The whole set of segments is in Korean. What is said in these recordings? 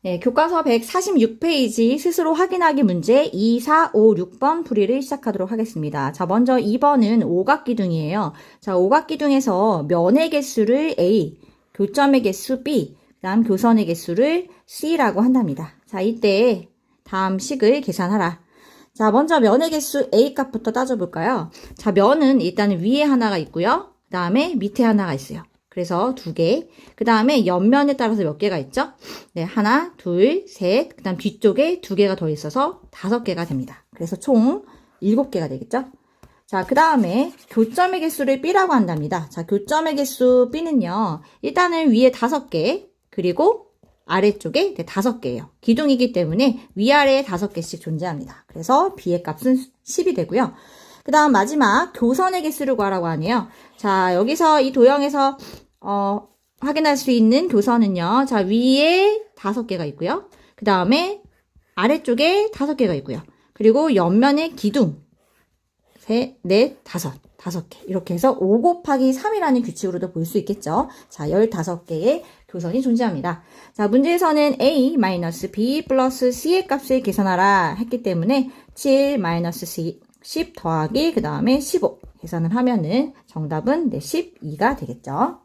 네, 교과서 146페이지 스스로 확인하기 문제 2, 4, 5, 6번 풀이를 시작하도록 하겠습니다. 자, 먼저 2번은 오각기둥이에요. 자, 오각기둥에서 면의 개수를 A, 교점의 개수 B, 그다음 교선의 개수를 C라고 한답니다. 자, 이때 다음 식을 계산하라. 자, 먼저 면의 개수 A 값부터 따져볼까요? 자, 면은 일단 위에 하나가 있고요. 그 다음에 밑에 하나가 있어요. 그래서 2개. 그 다음에 옆면에 따라서 몇 개가 있죠? 네, 하나, 둘, 셋. 그 다음 뒤쪽에 2개가 더 있어서 5개가 됩니다. 그래서 총 7개가 되겠죠? 자, 그 다음에 교점의 개수를 B라고 한답니다. 자, 교점의 개수 B는요, 일단은 위에 5개, 그리고 아래쪽에 5개예요. 기둥이기 때문에 위아래에 5개씩 존재합니다. 그래서 B의 값은 10이 되고요. 그 다음 마지막 교선의 개수를 구하라고 하네요. 자, 여기서 이 도형에서 확인할 수 있는 교선은요. 자, 위에 5개가 있고요. 그 다음에 아래쪽에 5개가 있고요. 그리고 옆면에 기둥, 셋, 넷, 5개. 이렇게 해서 5 곱하기 3이라는 규칙으로도 볼 수 있겠죠. 자, 15개의 교선이 존재합니다. 자, 문제에서는 A-B 플러스 C의 값을 계산하라 했기 때문에 7-C 10 더하기 그 다음에 15 계산을 하면은 정답은 12가 되겠죠.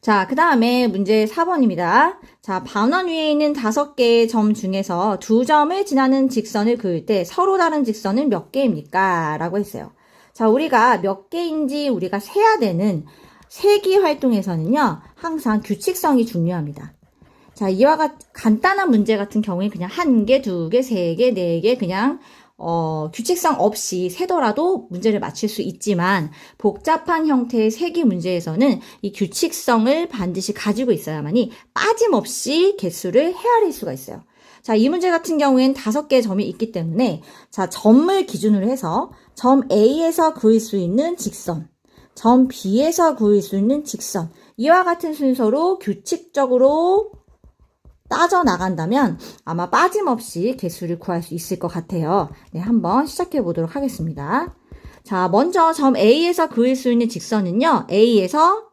자, 그 다음에 문제 4번입니다. 자, 반원 위에 있는 5개의 점 중에서 2점을 지나는 직선을 그을 때 서로 다른 직선은 몇 개입니까? 라고 했어요. 자, 우리가 몇 개인지 우리가 세야 되는 세기 활동에서는요, 항상 규칙성이 중요합니다. 자, 이와 같은 간단한 문제 같은 경우에 그냥 1개, 2개, 3개, 4개 그냥 규칙성 없이 세더라도 문제를 맞출 수 있지만 복잡한 형태의 세기 문제에서는 이 규칙성을 반드시 가지고 있어야만이 빠짐없이 개수를 헤아릴 수가 있어요. 자, 이 문제 같은 경우에는 5개의 점이 있기 때문에 자, 점을 기준으로 해서 점 A에서 그을 수 있는 직선, 점 B에서 그을 수 있는 직선 이와 같은 순서로 규칙적으로 따져 나간다면 아마 빠짐없이 개수를 구할 수 있을 것 같아요. 네, 한번 시작해 보도록 하겠습니다. 자, 먼저 점 A에서 그을 수 있는 직선은요. A에서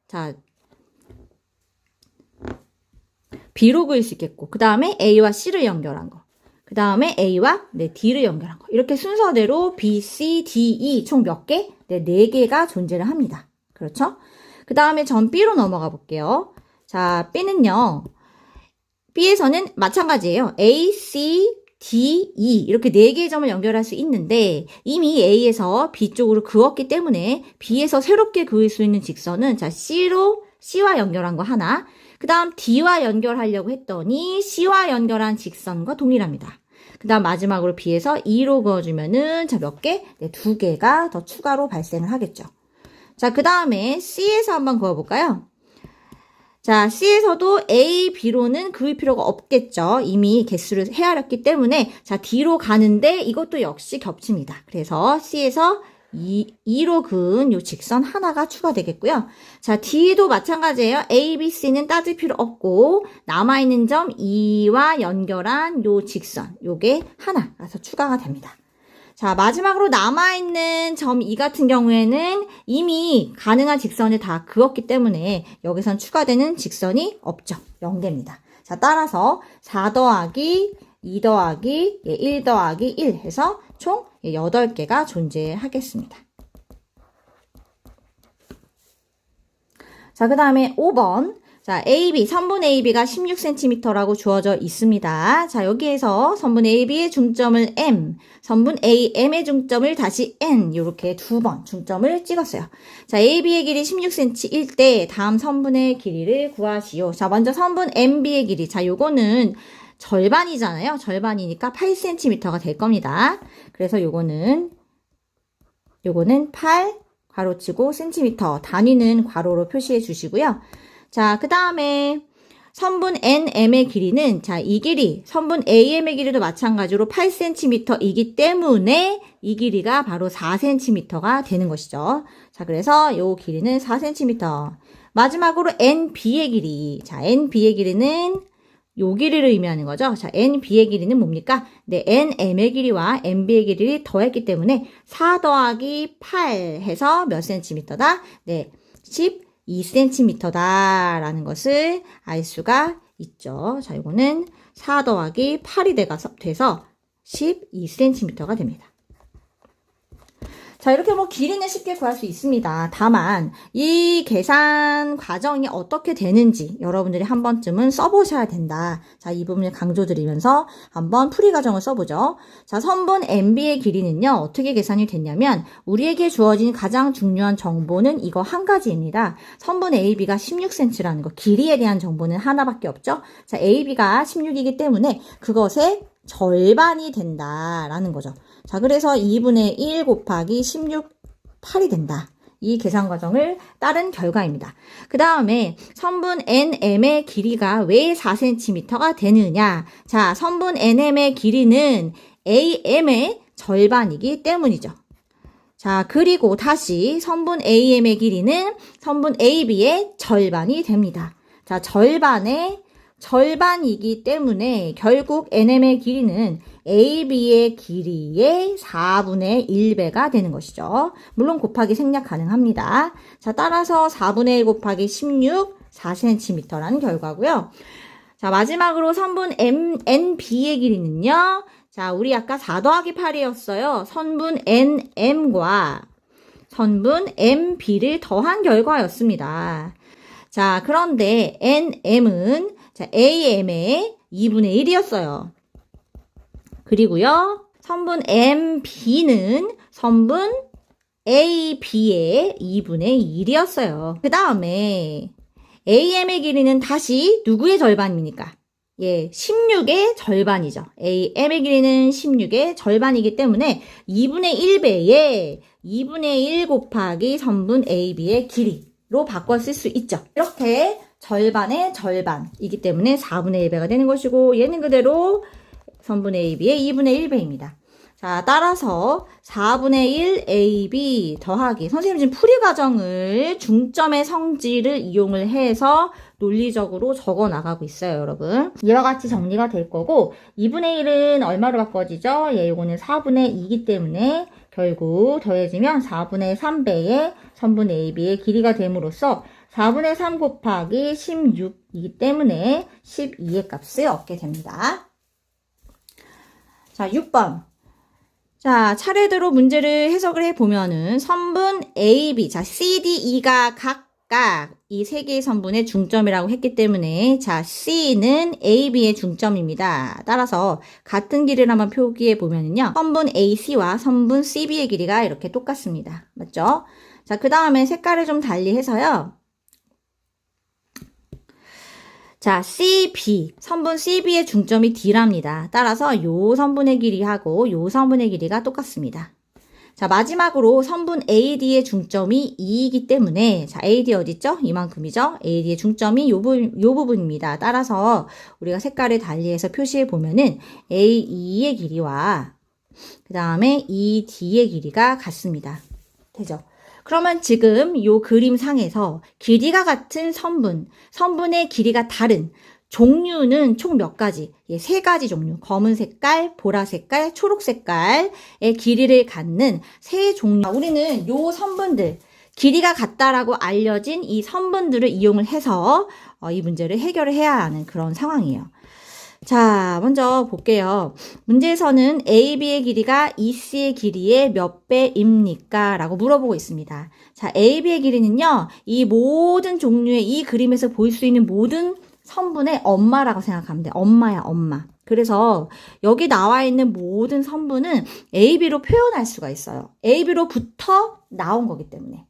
자 B로 그을 수 있겠고 그 다음에 A와 C를 연결한 거. 그 다음에 A와 D를 연결한 거. 이렇게 순서대로 B, C, D, E 총 몇 개? 네, 4개가 존재를 합니다. 그렇죠? 그 다음에 점 B로 넘어가 볼게요. 자, B는요. B에서는 마찬가지예요. A, C, D, E 이렇게 4개의 점을 연결할 수 있는데 이미 A에서 B 쪽으로 그었기 때문에 B에서 새롭게 그을 수 있는 직선은 자 C와 연결한 거 하나 그 다음 D와 연결하려고 했더니 C와 연결한 직선과 동일합니다. 그 다음 마지막으로 B에서 E로 그어주면은 자 몇 개? 네, 2개가 더 추가로 발생을 하겠죠. 자, 그 다음에 C에서 한번 그어볼까요? 자, C에서도 A, B로는 그을 필요가 없겠죠. 이미 개수를 헤아렸기 때문에 자, D로 가는데 이것도 역시 겹칩니다. 그래서 C에서 2로 그은 요 직선 하나가 추가되겠고요. 자, D도 마찬가지예요. A, B, C는 따질 필요 없고 남아있는 점 E와 연결한 요 직선 요게 하나라서 추가가 됩니다. 자, 마지막으로 남아있는 점 E 같은 경우에는 이미 가능한 직선을 다 그었기 때문에 여기선 추가되는 직선이 없죠. 0개입니다. 자, 따라서 4 더하기 2 더하기 1 더하기 1 해서 총 8개가 존재하겠습니다. 자, 그 다음에 5번. 자, AB, 선분 AB가 16cm라고 주어져 있습니다. 자, 여기에서 선분 AB의 중점을 M, 선분 AM의 중점을 다시 N, 이렇게 2번 중점을 찍었어요. 자, AB의 길이 16cm일 때 다음 선분의 길이를 구하시오. 자, 먼저 선분 MB의 길이. 자, 요거는 절반이잖아요. 절반이니까 8cm가 될 겁니다. 그래서 요거는 8, 괄호치고 cm, 단위는 괄호로 표시해 주시고요. 자, 그 다음에 선분 NM의 길이는 자, 이 길이 선분 AM의 길이도 마찬가지로 8cm이기 때문에 이 길이가 바로 4cm가 되는 것이죠. 자, 그래서 요 길이는 4cm. 마지막으로 NB의 길이. 자, NB의 길이는 요 길이를 의미하는 거죠. 자, NB의 길이는 뭡니까? 네, NM의 길이와 NB의 길이를 더했기 때문에 4 더하기 8 해서 몇 cm다? 네, 12cm다라는 것을 알 수가 있죠. 자, 이거는 4 더하기 8이 돼서 12cm가 됩니다. 자, 이렇게 뭐 길이는 쉽게 구할 수 있습니다. 다만 이 계산 과정이 어떻게 되는지 여러분들이 한 번쯤은 써보셔야 된다. 자, 이 부분을 강조드리면서 한번 풀이 과정을 써보죠. 자, 선분 MB의 길이는요, 어떻게 계산이 됐냐면 우리에게 주어진 가장 중요한 정보는 이거 한 가지입니다. 선분 AB가 16cm라는 거, 길이에 대한 정보는 하나밖에 없죠. 자, AB가 16이기 때문에 그것의 절반이 된다라는 거죠. 자, 그래서 2분의 1 곱하기 16, 8이 된다. 이 계산 과정을 따른 결과입니다. 그 다음에 선분 NM의 길이가 왜 4cm가 되느냐? 자, 선분 NM의 길이는 AM의 절반이기 때문이죠. 자, 그리고 다시 선분 AM의 길이는 선분 AB의 절반이 됩니다. 자, 절반이기 때문에 결국 NM의 길이는 AB의 길이의 4분의 1배가 되는 것이죠. 물론 곱하기 생략 가능합니다. 자, 따라서 4분의 1 곱하기 16, 4cm라는 결과고요. 자, 마지막으로 선분 NB의 길이는요. 자, 우리 아까 4 더하기 8이었어요. 선분 NM과 선분 MB를 더한 결과였습니다. 자, 그런데 NM은 자, AM의 2분의 1이었어요. 그리고요, 선분 MB는 선분 AB의 2분의 1이었어요. 그 다음에 AM의 길이는 다시 누구의 절반입니까? 예, 16의 절반이죠. AM의 길이는 16의 절반이기 때문에 2분의 1배에 2분의 1 곱하기 선분 AB의 길이로 바꿔 쓸 수 있죠. 이렇게 절반의 절반이기 때문에 4분의 1배가 되는 것이고, 얘는 그대로 선분 AB의 2분의 1배입니다. 자, 따라서 4분의 1 AB 더하기, 선생님 지금 풀이 과정을 중점의 성질을 이용을 해서 논리적으로 적어 나가고 있어요, 여러분. 이와 같이 정리가 될 거고, 2분의 1은 얼마로 바꿔지죠? 예, 이거는 4분의 2이기 때문에 결국 더해지면 4분의 3배의 선분 AB의 길이가 됨으로써 4분의 3 곱하기 16이기 때문에 12의 값을 얻게 됩니다. 자, 6번. 자, 차례대로 문제를 해석을 해보면은 선분 AB, 자, CDE가 각각 이 세 개의 선분의 중점이라고 했기 때문에 자, C는 AB의 중점입니다. 따라서 같은 길이를 한번 표기해 보면은요, 선분 AC와 선분 CB의 길이가 이렇게 똑같습니다. 맞죠? 자, 그 다음에 색깔을 좀 달리 해서요. 자, CB, 선분 CB의 중점이 D랍니다. 따라서 요 선분의 길이하고 요 선분의 길이가 똑같습니다. 자, 마지막으로 선분 AD의 중점이 2이기 때문에 자, AD 어딨죠? 이만큼이죠? AD의 중점이 요 부분입니다. 따라서 우리가 색깔을 달리해서 표시해 보면은 AE의 길이와 그 다음에 ED의 길이가 같습니다. 되죠? 그러면 지금 요 그림상에서 길이가 같은 선분의 길이가 다른 종류는 총 몇 가지? 예, 3가지 종류. 검은 색깔, 보라 색깔, 초록 색깔의 길이를 갖는 3종류. 우리는 요 선분들, 길이가 같다라고 알려진 이 선분들을 이용을 해서 이 문제를 해결을 해야 하는 그런 상황이에요. 자, 먼저 볼게요. 문제에서는 AB의 길이가 EC의 길이의 몇 배입니까? 라고 물어보고 있습니다. 자, AB의 길이는요, 이 모든 종류의 이 그림에서 볼 수 있는 모든 선분의 엄마라고 생각하면 돼. 엄마야, 엄마. 그래서 여기 나와 있는 모든 선분은 AB로 표현할 수가 있어요. AB로부터 나온 거기 때문에.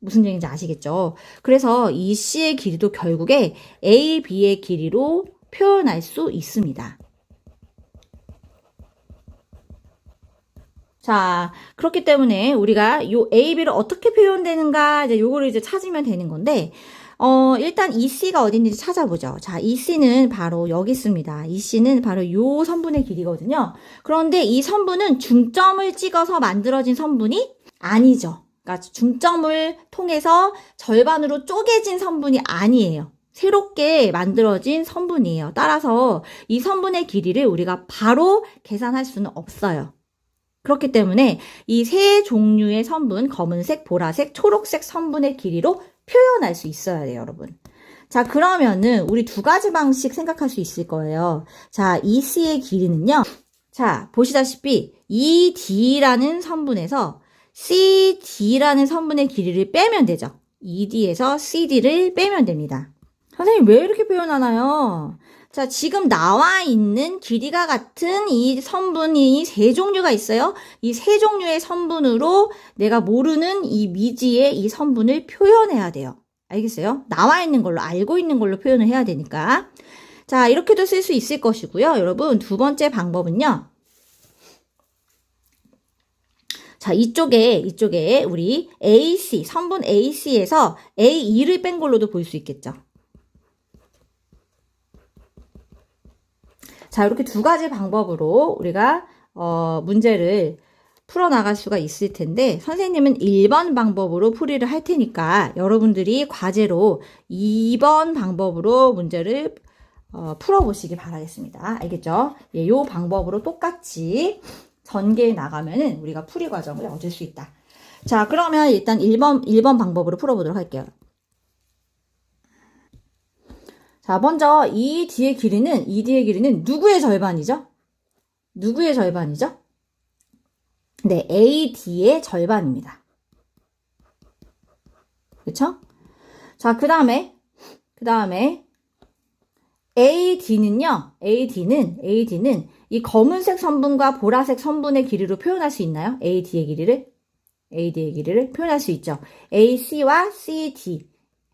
무슨 얘기인지 아시겠죠? 그래서 EC의 길이도 결국에 AB의 길이로 표현할 수 있습니다. 자, 그렇기 때문에 우리가 요 AB를 어떻게 표현되는가, 이제 요거를 이제 찾으면 되는 건데, 일단 EC가 어디 있는지 찾아보죠. 자, EC는 바로 여기 있습니다. EC는 바로 요 선분의 길이거든요. 그런데 이 선분은 중점을 찍어서 만들어진 선분이 아니죠. 그러니까 중점을 통해서 절반으로 쪼개진 선분이 아니에요. 새롭게 만들어진 선분이에요. 따라서 이 선분의 길이를 우리가 바로 계산할 수는 없어요. 그렇기 때문에 이 세 종류의 선분, 검은색, 보라색, 초록색 선분의 길이로 표현할 수 있어야 돼요, 여러분. 자, 그러면은 우리 두 가지 방식 생각할 수 있을 거예요. 자, EC의 길이는요. 자, 보시다시피 ED라는 선분에서 CD라는 선분의 길이를 빼면 되죠. ED에서 CD를 빼면 됩니다. 선생님 왜 이렇게 표현하나요? 자, 지금 나와 있는 길이가 같은 이 선분이 세 종류가 있어요. 이 세 종류의 선분으로 내가 모르는 이 미지의 이 선분을 표현해야 돼요. 알겠어요? 나와 있는 걸로, 알고 있는 걸로 표현을 해야 되니까. 자, 이렇게도 쓸 수 있을 것이고요. 여러분, 두 번째 방법은요. 자, 이쪽에 우리 AC, 선분 AC에서 A2를 뺀 걸로도 볼 수 있겠죠. 자, 이렇게 두 가지 방법으로 우리가 문제를 풀어나갈 수가 있을 텐데 선생님은 1번 방법으로 풀이를 할 테니까 여러분들이 과제로 2번 방법으로 문제를 풀어보시기 바라겠습니다. 알겠죠? 예, 요 방법으로 똑같이 전개해 나가면은 우리가 풀이 과정을 얻을 수 있다. 자, 그러면 일단 1번 방법으로 풀어보도록 할게요. 자, 먼저 ED의 길이는 누구의 절반이죠? 누구의 절반이죠? 네, AD의 절반입니다. 그쵸? 자, 그 다음에 AD는 이 검은색 선분과 보라색 선분의 길이로 표현할 수 있나요? AD의 길이를 표현할 수 있죠. AC와 CD,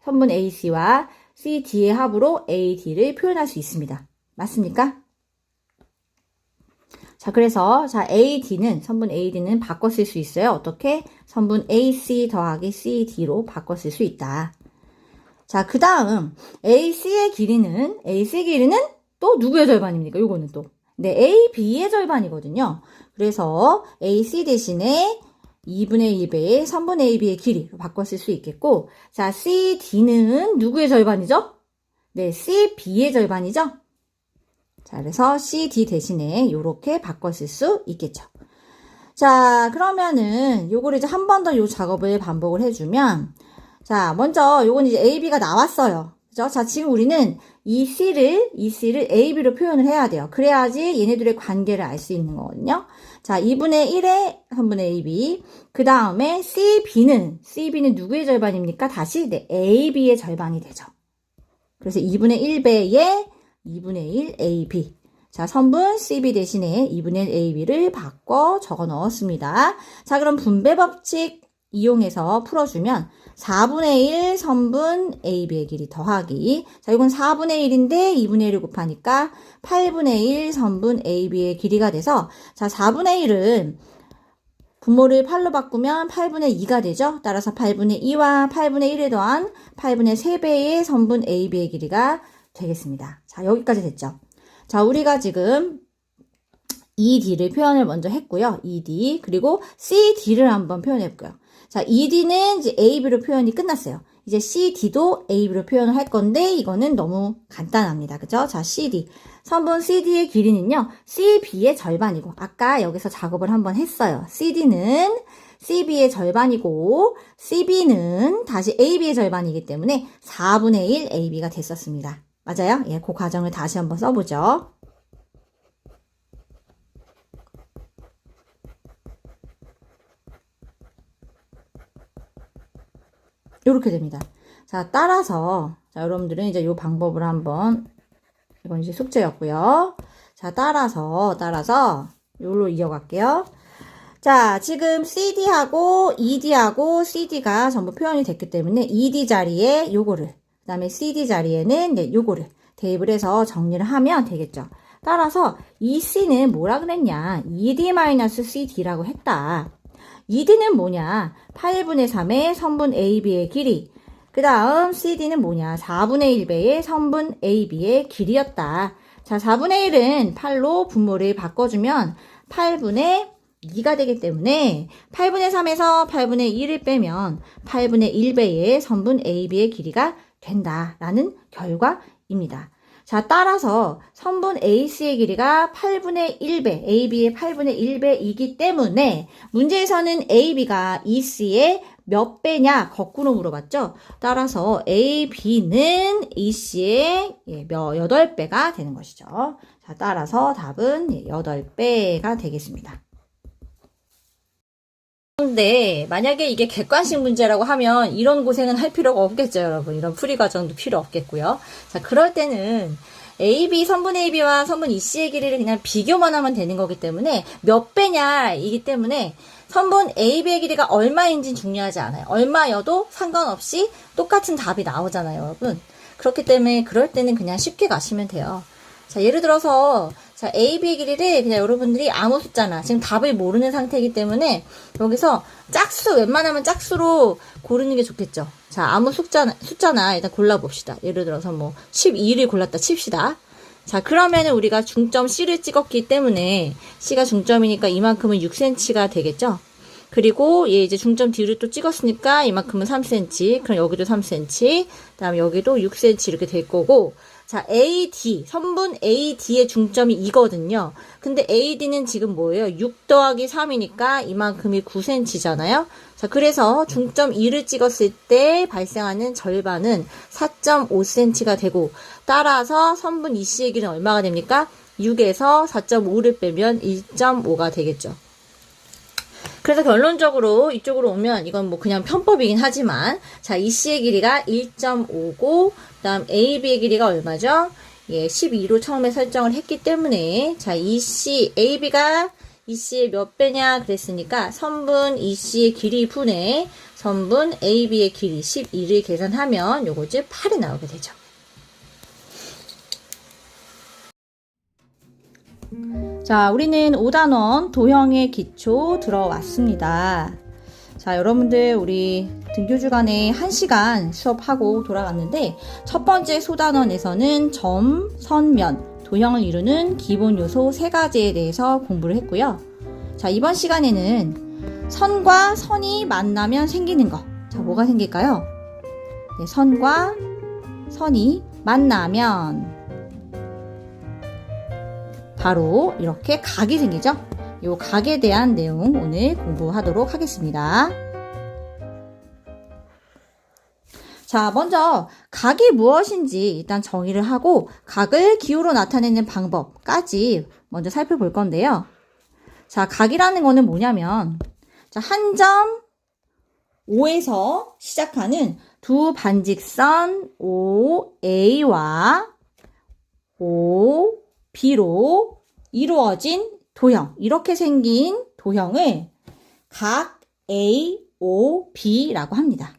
선분 AC와 CD의 합으로 AD를 표현할 수 있습니다. 맞습니까? 자, 그래서 선분 AD는 바꿔 쓸 수 있어요. 어떻게? 선분 AC 더하기 CD로 바꿔 쓸 수 있다. 자, 그 다음 AC의 길이는 또 누구의 절반입니까? 요거는 또. 네, AB의 절반이거든요. 그래서 AC 대신에 2분의 1배의 선분 AB의 길이로 바꿔 쓸 수 있겠고, 자, CD는 누구의 절반이죠? 네, CB의 절반이죠? 자, 그래서 CD 대신에 요렇게 바꿔 쓸 수 있겠죠. 자, 그러면은 요거를 이제 한 번 더 요 작업을 반복을 해주면, 자, 먼저 요건 이제 AB가 나왔어요. 그죠? 자, 지금 우리는 이 C를 AB로 표현을 해야 돼요. 그래야지 얘네들의 관계를 알 수 있는 거거든요. 자, 2분의 1의 선분의 AB. 그 다음에 CB는 누구의 절반입니까? 다시, 네, AB의 절반이 되죠. 그래서 2분의 1배의 2분의 1 AB. 자, 선분 CB 대신에 2분의 1 AB를 바꿔 적어 넣었습니다. 자, 그럼 분배 법칙 이용해서 풀어주면 4분의 1 선분 AB의 길이 더하기. 자, 이건 4분의 1인데 2분의 1을 곱하니까 8분의 1 선분 AB의 길이가 돼서, 자, 4분의 1은 분모를 8로 바꾸면 8분의 2가 되죠. 따라서 8분의 2와 8분의 1에 더한 8분의 3배의 선분 AB의 길이가 되겠습니다. 자, 여기까지 됐죠. 자, 우리가 지금 ED를 표현을 먼저 했고요. ED. 그리고 CD를 한번 표현해 볼게요. 자, ED는 이제 AB로 표현이 끝났어요. 이제 CD도 AB로 표현을 할 건데 이거는 너무 간단합니다. 그죠? 자, CD. 선분 CD의 길이는요. CB의 절반이고 아까 여기서 작업을 한번 했어요. CD는 CB의 절반이고 CB는 다시 AB의 절반이기 때문에 4분의 1 AB가 됐었습니다. 맞아요? 예, 그 과정을 다시 한번 써보죠. 이렇게 됩니다. 자, 따라서, 자, 여러분들은 이제 이 방법을 한번, 이건 이제 숙제였고요. 자, 따라서, 요로 이어갈게요. 자, 지금 CD하고 ED하고 CD가 전부 표현이 됐기 때문에 ED 자리에 요거를, 그 다음에 CD 자리에는 네, 요거를 대입을 해서 정리를 하면 되겠죠. 따라서 EC는 뭐라 그랬냐? ED-CD라고 했다. ED는 뭐냐? 8분의 3의 선분 AB의 길이. 그 다음 CD는 뭐냐? 4분의 1배의 선분 AB의 길이였다. 자, 4분의 1은 8로 분모를 바꿔주면 8분의 2가 되기 때문에 8분의 3에서 8분의 1을 빼면 8분의 1배의 선분 AB의 길이가 된다라는 결과입니다. 자, 따라서 선분 AC의 길이가 8분의 1배, AB의 8분의 1배이기 때문에 문제에서는 AB가 EC의 몇 배냐 거꾸로 물어봤죠. 따라서 A, B는 EC의 8배가 되는 것이죠. 자, 따라서 답은 8배가 되겠습니다. 그런데 만약에 이게 객관식 문제라고 하면 이런 고생은 할 필요가 없겠죠, 여러분. 이런 풀이 과정도 필요 없겠고요. 자, 그럴 때는 AB, 선분 AB와 선분 EC의 길이를 그냥 비교만 하면 되는 거기 때문에 몇 배냐이기 때문에 선분 AB의 길이가 얼마인지 중요하지 않아요. 얼마여도 상관없이 똑같은 답이 나오잖아요, 여러분. 그렇기 때문에 그럴 때는 그냥 쉽게 가시면 돼요. 자, 예를 들어서 자, AB의 길이를 그냥 여러분들이 아무 숫자나 지금 답을 모르는 상태이기 때문에 여기서 짝수, 웬만하면 짝수로 고르는 게 좋겠죠. 자, 아무 숫자나 일단 골라봅시다. 예를 들어서 뭐 12를 골랐다 칩시다. 자, 그러면은 우리가 중점 C를 찍었기 때문에 C가 중점이니까 이만큼은 6cm가 되겠죠. 그리고 얘 이제 중점 D를 또 찍었으니까 이만큼은 3cm. 그럼 여기도 3cm. 그다음에 여기도 6cm 이렇게 될 거고. 자, AD, 선분 AD의 중점이 이거든요. 근데 AD는 지금 뭐예요? 6 더하기 3이니까 이만큼이 9cm잖아요. 자, 그래서 중점 2를 찍었을 때 발생하는 절반은 4.5cm가 되고, 따라서 선분 EC의 길이는 얼마가 됩니까? 6에서 4.5를 빼면 1.5가 되겠죠. 그래서 결론적으로 이쪽으로 오면 이건 뭐 그냥 편법이긴 하지만 자, EC의 길이가 1.5고 그다음 AB의 길이가 얼마죠? 예, 12로 처음에 설정을 했기 때문에 자, AB가 EC의 몇 배냐 그랬으니까 선분 EC의 길이 분의 선분 AB의 길이 12를 계산하면 요거지 8이 나오게 되죠. 자, 우리는 5단원 도형의 기초 들어왔습니다. 자, 여러분들 우리 등교 주간에 1시간 수업하고 돌아갔는데 첫 번째 소단원에서는 점, 선, 면, 도형을 이루는 기본 요소 3가지에 대해서 공부를 했고요. 자, 이번 시간에는 선과 선이 만나면 생기는 거. 자, 뭐가 생길까요? 네, 선과 선이 만나면 바로 이렇게 각이 생기죠. 이 각에 대한 내용 오늘 공부하도록 하겠습니다. 자, 먼저 각이 무엇인지 일단 정의를 하고 각을 기호로 나타내는 방법까지 먼저 살펴볼 건데요. 자, 각이라는 거는 뭐냐면 자, 한 점 O에서 시작하는 두 반직선 OA와 OB로 이루어진 도형, 이렇게 생긴 도형을 각 AOB라고 합니다.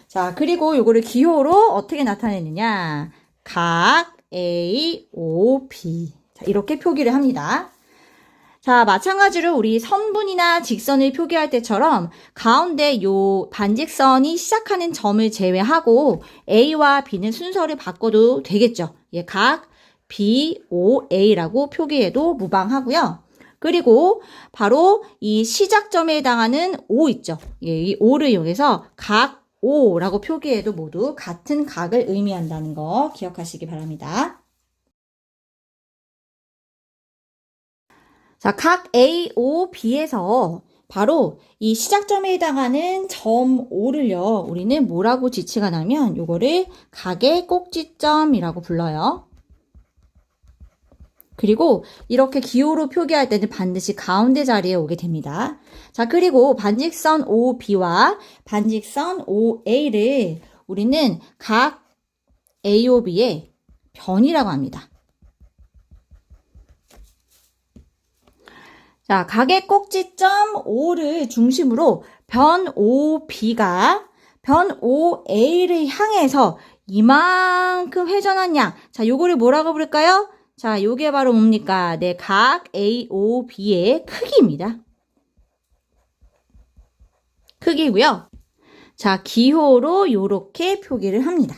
자, 그리고 요거를 기호로 어떻게 나타내느냐? 각 AOB. 자, 이렇게 표기를 합니다. 자, 마찬가지로 우리 선분이나 직선을 표기할 때처럼 가운데 요 반직선이 시작하는 점을 제외하고 A와 B는 순서를 바꿔도 되겠죠. 예, 각 BOA라고 표기해도 무방하고요. 그리고 바로 이 시작점에 해당하는 O 있죠. 예, 이 O를 이용해서 각 O라고 표기해도 모두 같은 각을 의미한다는 거 기억하시기 바랍니다. 자, 각 A, O, B에서 바로 이 시작점에 해당하는 점 O를요, 우리는 뭐라고 지칭하냐면 요거를 각의 꼭지점이라고 불러요. 그리고 이렇게 기호로 표기할 때는 반드시 가운데 자리에 오게 됩니다. 자, 그리고 반직선 OB와 반직선 OA를 우리는 각 AOB의 변이라고 합니다. 자, 각의 꼭지점 O를 중심으로 변 OB가 변 OA를 향해서 이만큼 회전한 양. 자, 요거를 뭐라고 부를까요? 자, 요게 바로 뭡니까? 네, 각 AOB의 크기입니다. 크기고요. 자, 기호로 요렇게 표기를 합니다.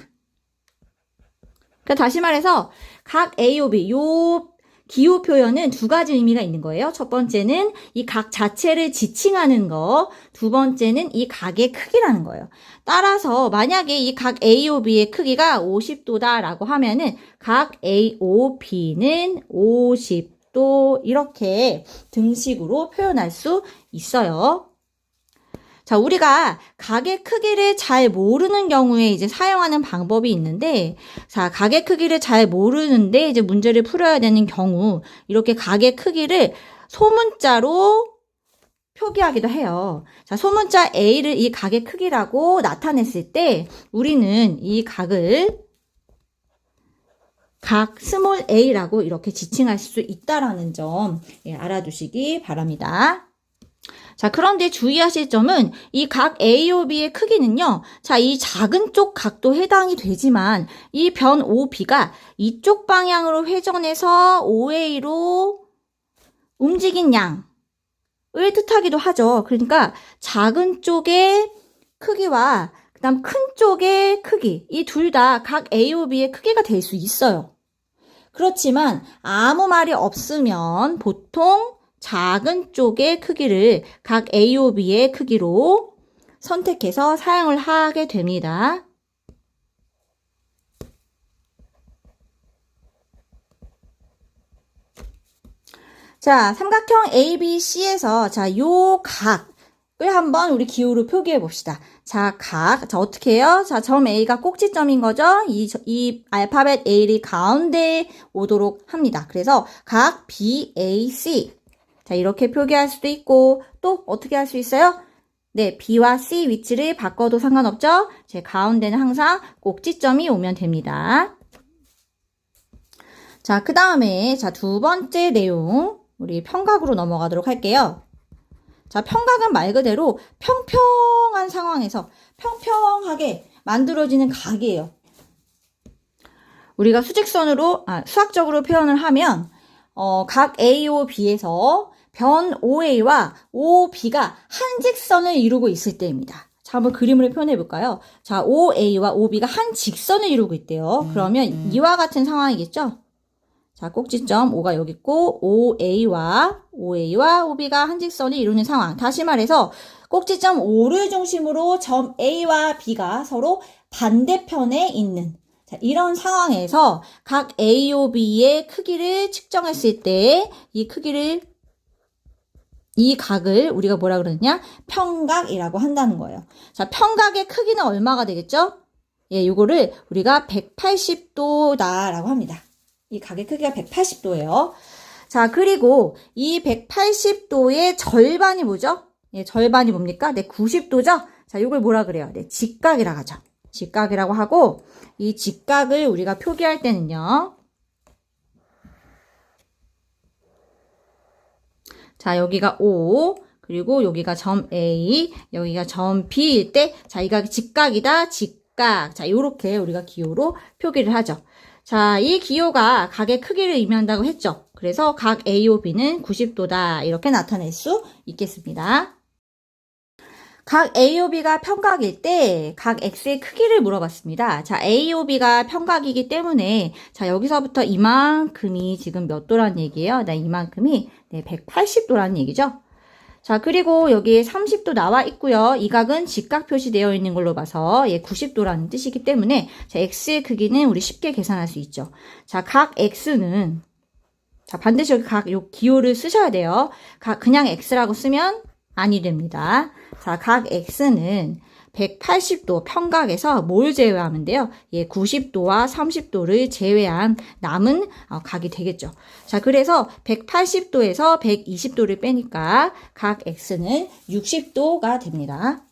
그러니까 다시 말해서 각 AOB, 요 기호 표현은 두 가지 의미가 있는 거예요. 첫 번째는 이 각 자체를 지칭하는 거, 두 번째는 이 각의 크기라는 거예요. 따라서 만약에 이 각 AOB의 크기가 50도다라고 하면은 각 AOB는 50도 이렇게 등식으로 표현할 수 있어요. 자, 우리가 각의 크기를 잘 모르는 경우에 이제 사용하는 방법이 있는데, 자, 각의 크기를 잘 모르는데 이제 문제를 풀어야 되는 경우, 이렇게 각의 크기를 소문자로 표기하기도 해요. 자, 소문자 A를 이 각의 크기라고 나타냈을 때, 우리는 이 각을 각 스몰 a라고 이렇게 지칭할 수 있다라는 점 알아두시기 바랍니다. 자, 그런데 주의하실 점은 이 각 AOB의 크기는요. 자, 이 작은 쪽 각도 해당이 되지만 이 변 OB가 이쪽 방향으로 회전해서 OA로 움직인 양을 뜻하기도 하죠. 그러니까 작은 쪽의 크기와 그다음 큰 쪽의 크기, 이 둘 다 각 AOB의 크기가 될 수 있어요. 그렇지만 아무 말이 없으면 보통 작은 쪽의 크기를 각 AOB의 크기로 선택해서 사용을 하게 됩니다. 자, 삼각형 ABC에서 자, 요 각을 한번 우리 기호로 표기해 봅시다. 자, 각. 자, 어떻게 해요? 자, 점 A가 꼭지점인 거죠? 이 알파벳 A를 가운데에 오도록 합니다. 그래서 각 BAC. 자, 이렇게 표기할 수도 있고, 또 어떻게 할 수 있어요? 네, B와 C 위치를 바꿔도 상관없죠? 제 가운데는 항상 꼭지점이 오면 됩니다. 자, 그 다음에, 자, 두 번째 내용. 우리 평각으로 넘어가도록 할게요. 자, 평각은 말 그대로 평평한 상황에서 평평하게 만들어지는 각이에요. 우리가 수학적으로 표현을 하면, 각 A오 B에서 변 OA와 OB가 한 직선을 이루고 있을 때입니다. 자, 한번 그림으로 표현해 볼까요? 자, OA와 OB가 한 직선을 이루고 있대요. 그러면 이와 같은 상황이겠죠? 자, 꼭지점 O가 여기 있고 OA와 OB가 한 직선을 이루는 상황. 다시 말해서 꼭지점 O를 중심으로 점 A와 B가 서로 반대편에 있는 자, 이런 상황에서 각 AOB의 크기를 측정했을 때 이 각을 우리가 뭐라 그러느냐? 평각이라고 한다는 거예요. 자, 평각의 크기는 얼마가 되겠죠? 예, 요거를 우리가 180도다라고 합니다. 이 각의 크기가 180도예요. 자, 그리고 이 180도의 절반이 뭐죠? 예, 절반이 뭡니까? 네, 90도죠? 자, 이걸 뭐라 그래요? 네, 직각이라고 하죠. 직각이라고 하고, 이 직각을 우리가 표기할 때는요. 자, 여기가 O, 그리고 여기가 점 A, 여기가 점 B일 때, 자, 이 각이 직각이다, 직각. 자, 요렇게 우리가 기호로 표기를 하죠. 자, 이 기호가 각의 크기를 의미한다고 했죠. 그래서 각 AOB는 90도다. 이렇게 나타낼 수 있겠습니다. 각 AOB가 평각일 때 각 X의 크기를 물어봤습니다. 자, AOB가 평각이기 때문에 자, 여기서부터 이만큼이 지금 몇 도란 얘기예요? 네, 이만큼이 네, 180도라는 얘기죠. 자, 그리고 여기에 30도 나와 있고요. 이 각은 직각 표시되어 있는 걸로 봐서 예, 90도라는 뜻이기 때문에 자, X의 크기는 우리 쉽게 계산할 수 있죠. 자, 각 X는 자, 반드시 여기 각 요 기호를 쓰셔야 돼요. 그냥 X라고 쓰면 아니 됩니다. 자, 각 X는 180도 평각에서 뭘 제외하면 돼요? 예, 90도와 30도를 제외한 남은 각이 되겠죠. 자, 그래서 180도에서 120도를 빼니까 각 X는 60도가 됩니다.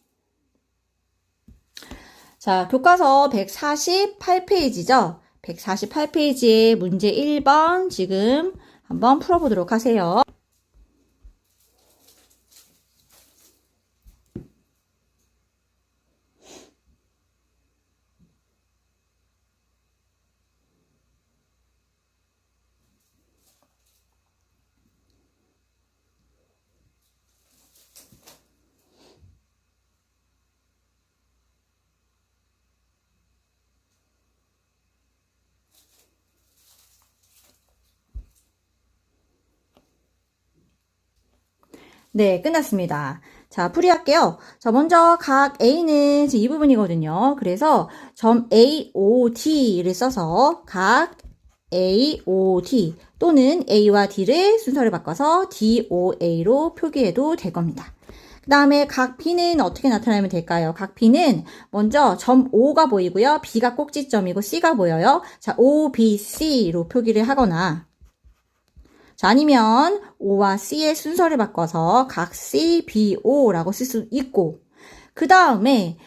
자, 교과서 148페이지죠? 148페이지의 문제 1번 지금 한번 풀어보도록 하세요. 네, 끝났습니다. 자, 풀이할게요. 자, 먼저 각 A는 지금 이 부분이거든요. 그래서 점 AOD를 써서 각 AOD 또는 A와 D를 순서를 바꿔서 DOA로 표기해도 될 겁니다. 그 다음에 각 B는 어떻게 나타내면 될까요? 각 B는 먼저 점 O가 보이고요. B가 꼭지점이고 C가 보여요. 자, O, B, C로 표기를 하거나 자, 아니면 O와 C의 순서를 바꿔서 각 C, B, O라고 쓸 수 있고 그 다음에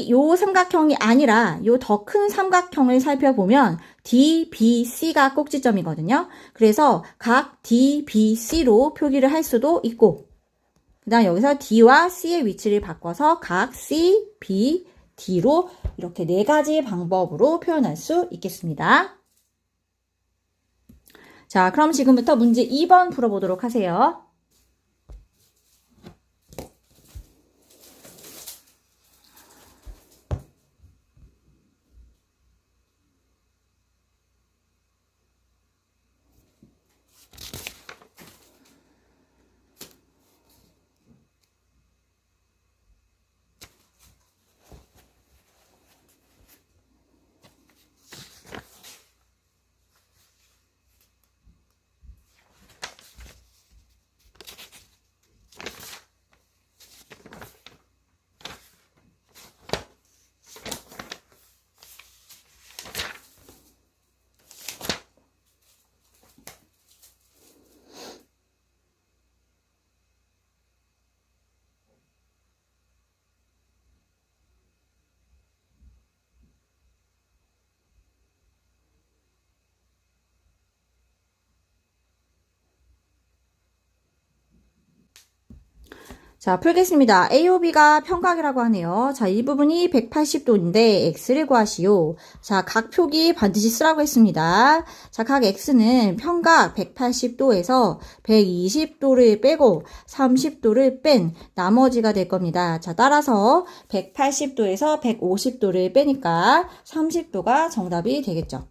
요 삼각형이 아니라 요 더 큰 삼각형을 살펴보면 D, B, C가 꼭지점이거든요. 그래서 각 D, B, C로 표기를 할 수도 있고 그 다음 여기서 D와 C의 위치를 바꿔서 각 C, B, D로 이렇게 네 가지 방법으로 표현할 수 있겠습니다. 자, 그럼 지금부터 문제 2번 풀어보도록 하세요. 자, 풀겠습니다. AOB가 평각이라고 하네요. 자, 이 부분이 180도인데 X를 구하시오. 자, 각 표기 반드시 쓰라고 했습니다. 자, 각 X는 평각 180도에서 120도를 빼고 30도를 뺀 나머지가 될 겁니다. 자, 따라서 180도에서 150도를 빼니까 30도가 정답이 되겠죠.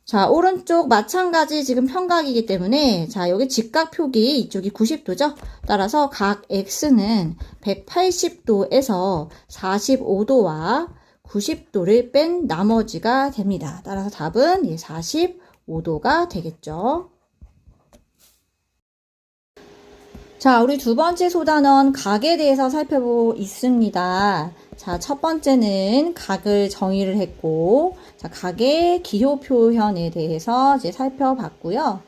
자, 오른쪽 마찬가지 지금 평각이기 때문에 자, 여기 직각 표기 이쪽이 90도죠? 따라서 각 X는 180도에서 45도와 90도를 뺀 나머지가 됩니다. 따라서 답은 45도가 되겠죠. 자, 우리 두 번째 소단원 각에 대해서 살펴보고 있습니다. 자, 첫 번째는 각을 정의를 했고, 자, 각의 기호 표현에 대해서 이제 살펴봤고요.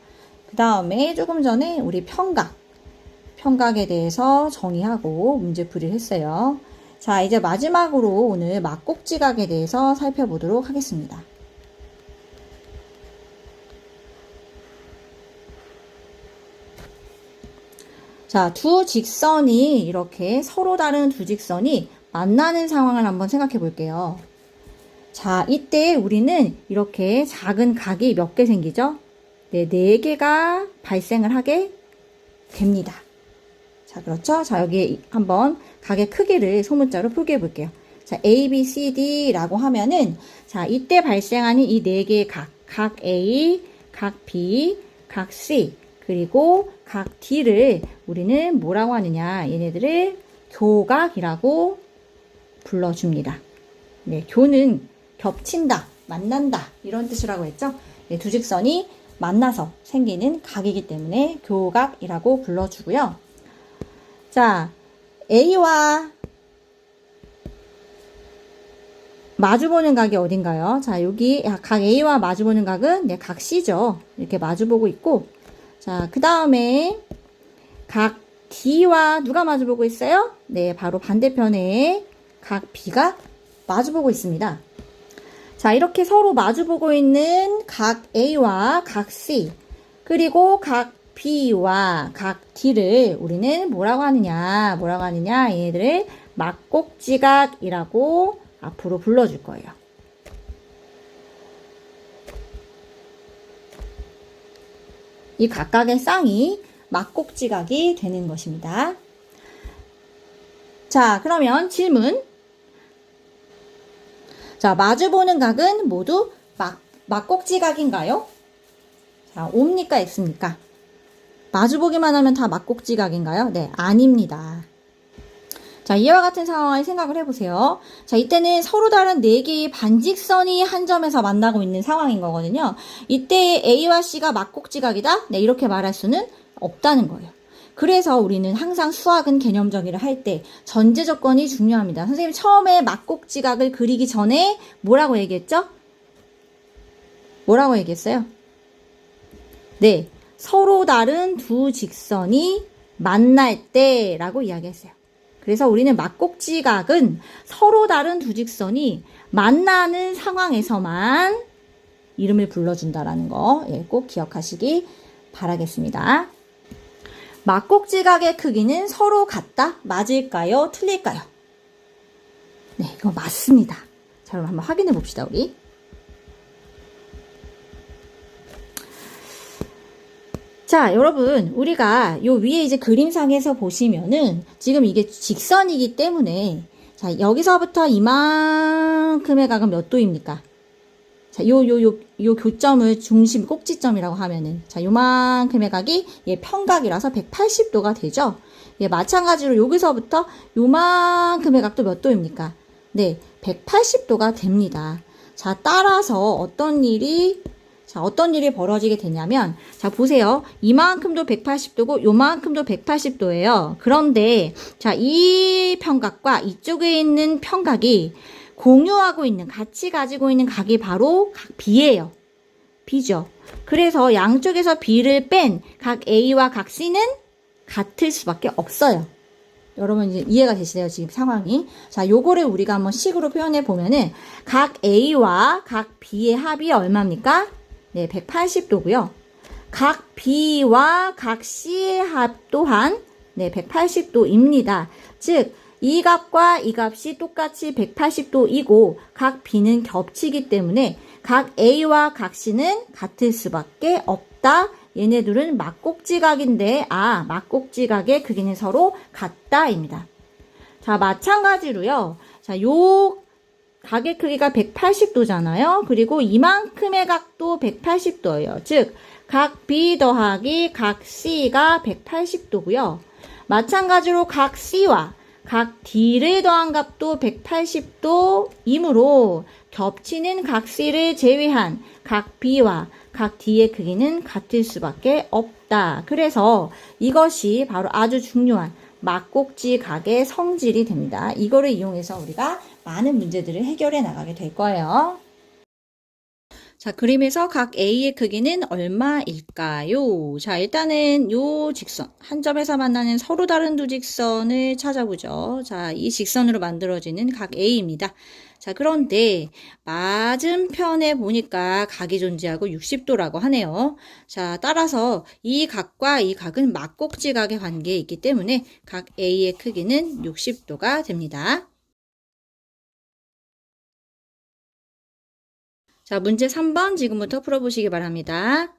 그 다음에 조금 전에 우리 평각에 대해서 정의하고 문제풀이를 했어요. 자, 이제 마지막으로 오늘 막꼭지각에 대해서 살펴보도록 하겠습니다. 자, 두 직선이 이렇게 서로 다른 두 직선이 만나는 상황을 한번 생각해 볼게요. 자, 이때 우리는 이렇게 작은 각이 몇 개 생기죠? 네, 4개가 발생을 하게 됩니다. 자, 그렇죠? 자, 여기 한번 각의 크기를 소문자로 표기해 볼게요. 자, A, B, C, D라고 하면은 자, 이때 발생하는 이 4개의 각 A, 각 B, 각 C 그리고 각 D를 우리는 뭐라고 하느냐? 얘네들을 교각이라고 불러줍니다. 네, 교는 겹친다, 만난다 이런 뜻이라고 했죠. 네, 두 직선이 만나서 생기는 각이기 때문에 교각이라고 불러주고요. 자, A와 마주보는 각이 어딘가요? 자, 여기 각 A와 마주보는 각은 네, 각 C죠. 이렇게 마주보고 있고 자, 그 다음에 각 D와 누가 마주보고 있어요? 네, 바로 반대편에 각 B가 마주보고 있습니다. 자, 이렇게 서로 마주보고 있는 각 A와 각 C 그리고 각 B와 각 D를 우리는 뭐라고 하느냐? 얘네들을 막꼭지각이라고 앞으로 불러줄 거예요. 이 각각의 쌍이 막꼭지각이 되는 것입니다. 자, 그러면 질문. 자, 마주보는 각은 모두 막꼭지각인가요? 자, O입니까? X입니까? 마주보기만 하면 다 막곡지각인가요? 네, 아닙니다. 자, 이와 같은 상황을 생각을 해보세요. 자, 이때는 서로 다른 4개의 반직선이 한 점에서 만나고 있는 상황인 거거든요. 이때 A와 C가 막곡지각이다? 네, 이렇게 말할 수는 없다는 거예요. 그래서 우리는 항상 수학은 개념 정의를 할 때 전제 조건이 중요합니다. 선생님 처음에 막곡지각을 그리기 전에 뭐라고 얘기했죠? 뭐라고 얘기했어요? 네, 서로 다른 두 직선이 만날 때라고 이야기했어요. 그래서 우리는 막곡지각은 서로 다른 두 직선이 만나는 상황에서만 이름을 불러준다라는 거 꼭 기억하시기 바라겠습니다. 막곡지각의 크기는 서로 같다? 맞을까요? 틀릴까요? 네, 이거 맞습니다. 자, 그럼 한번 확인해 봅시다, 우리. 자, 여러분, 우리가 요 위에 이제 그림상에서 보시면은 지금 이게 직선이기 때문에 자, 여기서부터 이만큼의 각은 몇 도입니까? 자, 요 교점을 중심 꼭지점이라고 하면은 자, 요만큼의 각이 평각이라서 180도가 되죠. 마찬가지로 여기서부터 요만큼의 각도 몇 도입니까? 네, 180도가 됩니다. 자, 따라서 어떤 일이 벌어지게 되냐면, 자, 보세요. 이만큼도 180도고, 요만큼도 180도예요. 그런데, 자, 이 편각과 이쪽에 있는 편각이 공유하고 있는, 같이 가지고 있는 각이 바로 각 B예요. B죠. 그래서 양쪽에서 B를 뺀 각 A와 각 C는 같을 수밖에 없어요. 여러분 이제 이해가 되시나요? 지금 상황이. 자, 요거를 우리가 한번 식으로 표현해 보면은, 각 A와 각 B의 합이 얼마입니까? 네, 180도고요. 각 B와 각 C의 합 또한 네, 180도입니다. 즉, 이 값과 이 값이 똑같이 180도이고 각 B는 겹치기 때문에 각 A와 각 C는 같을 수밖에 없다. 얘네들은 막곡지각인데 막곡지각의 크기는 서로 같다입니다. 자, 마찬가지로요. 자, 요 각의 크기가 180도잖아요. 그리고 이만큼의 각도 180도예요. 즉, 각 B 더하기 각 C가 180도고요. 마찬가지로 각 C와 각 D를 더한 값도 180도이므로 겹치는 각 C를 제외한 각 B와 각 D의 크기는 같을 수밖에 없다. 그래서 이것이 바로 아주 중요한 막곡지각의 성질이 됩니다. 이거를 이용해서 우리가 많은 문제들을 해결해 나가게 될 거예요. 자, 그림에서 각 A의 크기는 얼마일까요? 자, 일단은 요 직선, 한 점에서 만나는 서로 다른 두 직선을 찾아보죠. 자, 이 직선으로 만들어지는 각 A입니다. 자, 그런데 맞은편에 보니까 각이 존재하고 60도라고 하네요. 자, 따라서 이 각과 이 각은 막곡지각의 관계에 있기 때문에 각 A의 크기는 60도가 됩니다. 자, 문제 3번 지금부터 풀어보시기 바랍니다.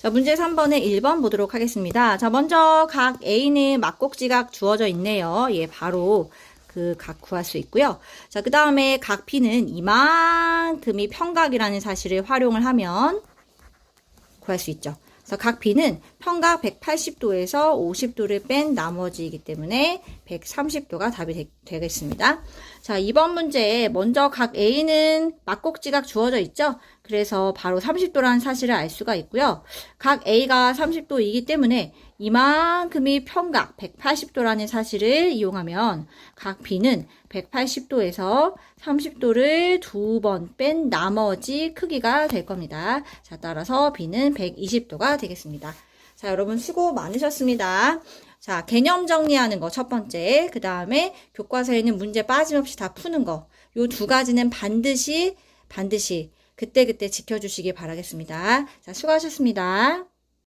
자, 문제 3번에 1번 보도록 하겠습니다. 자, 먼저 각 A는 막곡지각 주어져 있네요. 바로 그 각 구할 수 있고요. 자, 그 다음에 각 B는 이만큼이 편각이라는 사실을 활용을 하면 구할 수 있죠. 그래서 각 B는 평각 180도에서 50도를 뺀 나머지이기 때문에 130도가 답이 되겠습니다. 자, 이번 문제 먼저 각 A는 막곡지각 주어져 있죠? 그래서 바로 30도라는 사실을 알 수가 있고요. 각 A가 30도이기 때문에 이만큼이 평각 180도라는 사실을 이용하면 각 B는 180도에서 30도를 2번 뺀 나머지 크기가 될 겁니다. 자, 따라서 B는 120도가 되겠습니다. 자, 여러분 수고 많으셨습니다. 자, 개념 정리하는 거 첫 번째, 그 다음에 교과서에 있는 문제 빠짐없이 다 푸는 거, 요 두 가지는 반드시 그때그때 지켜주시기 바라겠습니다. 자, 수고하셨습니다.